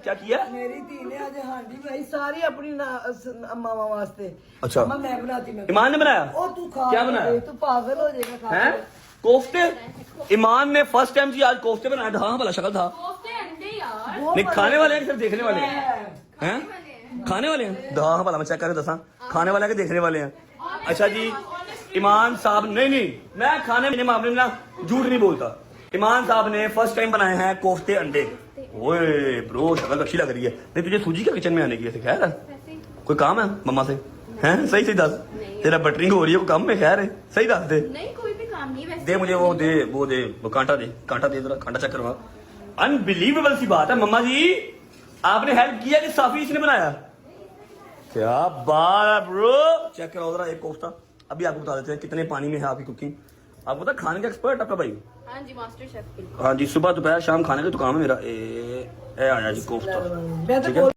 क्या किया? मेरी धी ने आज हांडी बनाई सारी अपनी मामा वास्ते। अच्छा। मामा मैं बनाती मैं। ईमान ने बनाया? ओ तू खा क्या के बनाया? देख, तू पागल हो जाएगा खा हैं? के। कोफ्ते? ईमान ने फर्स्ट टाइम जी आज कोफ्ते बनाए था। हाँ भला शक्ल था। कोफ्ते अंडे यार। वो नहीं बना- खाने वाले हैं कि सिर्फ देखने वाले हैं? है। हैं? खाने वाले हैं? हाँ भला मैं चेक करके दसा। खाने वाले हैं कि देखने वाले हैं? अच्छा जी, ईमान साहब नहीं मैं खाने के मामले में ना झूठ नहीं बोलता। ईमान साहब ने फर्स्ट टाइम बनाए हैं कोफ्ते अंडे। ओए ब्रो शक्ल अच्छी लग रही है। नहीं तुझे सूजी का किचन में आने की ऐसे खैर है? कोई काम है मम्मा से? हैं सही सही दस। तेरा बटरिंग हो रही है कोई काम में खैर है? सही दस दे। नहीं कोई भी काम नहीं वैसे। दे मुझे वो कांटा दे जरा कांटा चेक करवा। अनबिलीवेबल सी बात है मम्मा जी, आपने हेल्प किया कि साफी इसने बनाया? क्या बात है ब्रो, चेक करो जरा एक कोफ्ता। अभी आपको बता देते हैं कितने पानी में है आपकी कुकिंग। आपको पता खाने का एक्सपर्ट आपका भाई? हाँ जी मास्टर शेफ। हाँ जी, सुबह दोपहर शाम खाने का तो काम है मेरा। ए आया जी कोफ्ता। मैं तो ठीक है।